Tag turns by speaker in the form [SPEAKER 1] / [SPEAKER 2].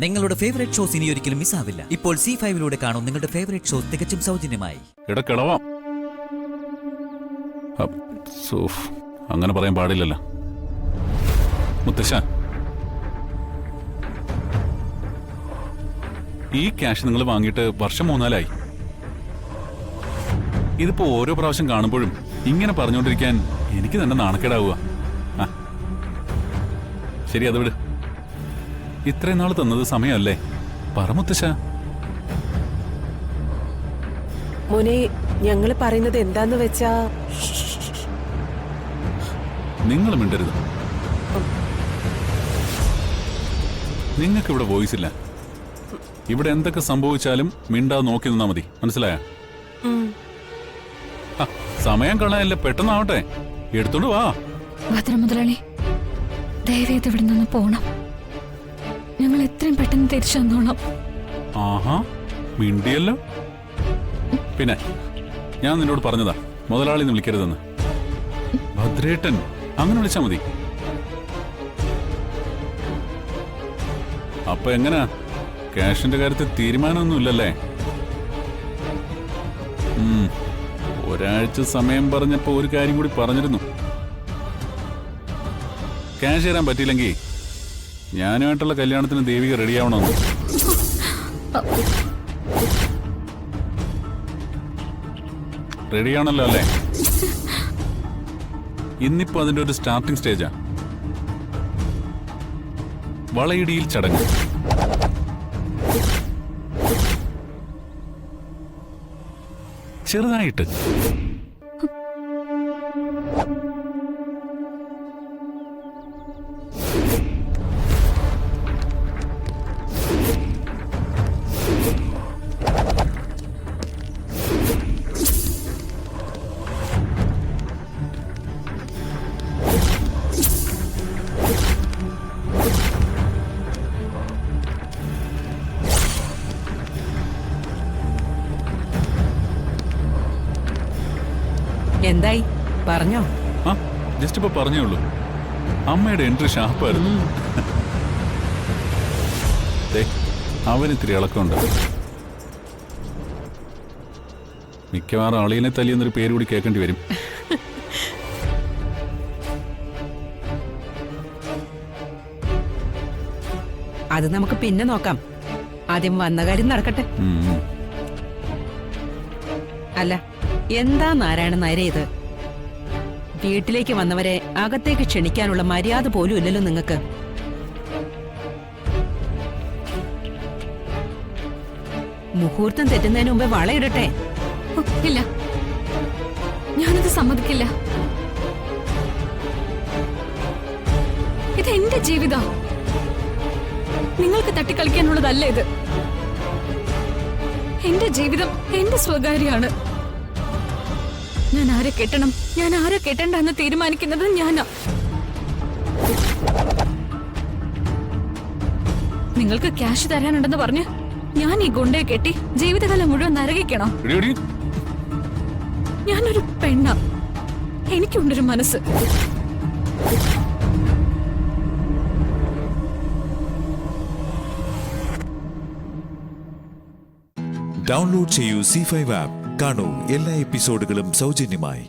[SPEAKER 1] നിങ്ങളുടെ favourite shows ഇനി ഒരിക്കലും മിസ്സാവില്ല. ഇപ്പോൾ C5 കാണും നിങ്ങളുടെ ഫേവറേറ്റ് ഷോസ് തികച്ചും സൗജന്യമായി.
[SPEAKER 2] അങ്ങനെ പറയാൻ പാടില്ലല്ലോ മുത്തശ്ശ. ഈ ക്യാഷ് നിങ്ങൾ വാങ്ങിയിട്ട് വർഷം 3-4 ഇതിപ്പോ ഓരോ പ്രാവശ്യം കാണുമ്പോഴും ഇങ്ങനെ പറഞ്ഞുകൊണ്ടിരിക്കാൻ എനിക്ക് തന്നെ നാണക്കേടാവുക. ശരി, അത് വിട്. ഇത്രയും നാൾ തന്നത് സമയമല്ലേ? പറ മുത്തശ്ശ.
[SPEAKER 3] മോനെ, ഞങ്ങള് പറയുന്നത് എന്താന്ന് വെച്ചാ
[SPEAKER 2] നിങ്ങൾ മിണ്ടരുത്. നിങ്ങൾക്ക് ഇവിടെ വോയിസ് ഇല്ല. ഇവിടെ എന്തൊക്കെ സംഭവിച്ചാലും മിണ്ടാതെ നോക്കി നിന്നാ മതി, മനസ്സിലായ? സമയം കളയല്ലേ, പെട്ടെന്നാവട്ടെ. എടുത്തോണ്ട് വാ.
[SPEAKER 4] മുതലാളി, ദയവേത് ഇവിടെ നിന്ന് പോണം. ഞങ്ങൾ എത്രയും പെട്ടെന്ന് തിരിച്ചു വന്നോളാം.
[SPEAKER 2] ആഹാ, മിണ്ടിയല്ലോ. പിന്നെ ഞാൻ നിന്നോട് പറഞ്ഞതാ മുതലാളി വിളിക്കരുതെന്ന്. ഭദ്രേട്ടൻ അങ്ങനെ വിളിച്ചാ മതി. അപ്പൊ എങ്ങനാ, ക്യാഷിന്റെ കാര്യത്തിൽ തീരുമാനമൊന്നുമില്ലല്ലേ? ഒരാഴ്ച സമയം പറഞ്ഞപ്പോ ഒരു കാര്യം കൂടി പറഞ്ഞിരുന്നു. ക്യാഷ് തരാൻ പറ്റിയില്ലെങ്കിൽ ഞാനുമായിട്ടുള്ള കല്യാണത്തിന് ദേവിക റെഡിയാവണമെന്ന്. റെഡിയാണല്ലോ അല്ലേ? ഇന്നിപ്പോ അതിന്റെ ഒരു സ്റ്റാർട്ടിംഗ് സ്റ്റേജാ. വളയിടിയിൽ ചടങ്ങ്. ചെറുതായിട്ട്.
[SPEAKER 3] എന്തായി പറഞ്ഞോ?
[SPEAKER 2] ജസ്റ്റ് ഇപ്പൊ പറഞ്ഞേ ഉള്ളൂ. അമ്മയുടെ എൻട്രി ഷാർപ്പായിരുന്നു. അവനിത്തിരി ഇളക്കമുണ്ട്. മിക്കവാറും അളിയനെ തല്ലിയെന്നൊരു പേര് കൂടി കേൾക്കേണ്ടി വരും.
[SPEAKER 3] അത് നമുക്ക് പിന്നെ നോക്കാം. ആദ്യം വന്ന കാര്യം നടക്കട്ടെ. അല്ല, എന്താ നാരായണ നായരെ ഇത്? വീട്ടിലേക്ക് വന്നവരെ അകത്തേക്ക് ക്ഷണിക്കാനുള്ള മര്യാദ പോലും ഇല്ലല്ലോ നിങ്ങൾക്ക്. മുഹൂർത്തം തെറ്റുന്നതിന് മുമ്പേ വളയിടട്ടെ.
[SPEAKER 4] ഇല്ല, ഞാനത് സമ്മതിക്കില്ല. ഇത് എന്റെ ജീവിതം. നിങ്ങൾക്ക് തട്ടിക്കളിക്കാനുള്ളതല്ല ഇത്. എന്റെ ജീവിതം എന്റെ സ്വകാര്യമാണ്. ഞാൻ ആരെ കെട്ടണം, ഞാൻ ആരെ കെട്ടണ്ട എന്ന് തീരുമാനിക്കുന്നത് ഞാനാ. നിങ്ങൾക്ക് ക്യാഷ് തരാനുണ്ടെന്ന് പറഞ്ഞ് ഞാൻ ഈ ഗുണ്ടയെ കെട്ടി ജീവിതകാലം മുഴുവൻ നരകിക്കണോ? ഞാനൊരു പെണ്ണ, എനിക്കുണ്ടൊരു മനസ്സ്.
[SPEAKER 5] ഡൗൺലോഡ് ചെയ്യൂ C5 ആപ്പ്. കാണൂ എല്ലാ എപ്പിസോഡുകളും സൗജന്യമായി.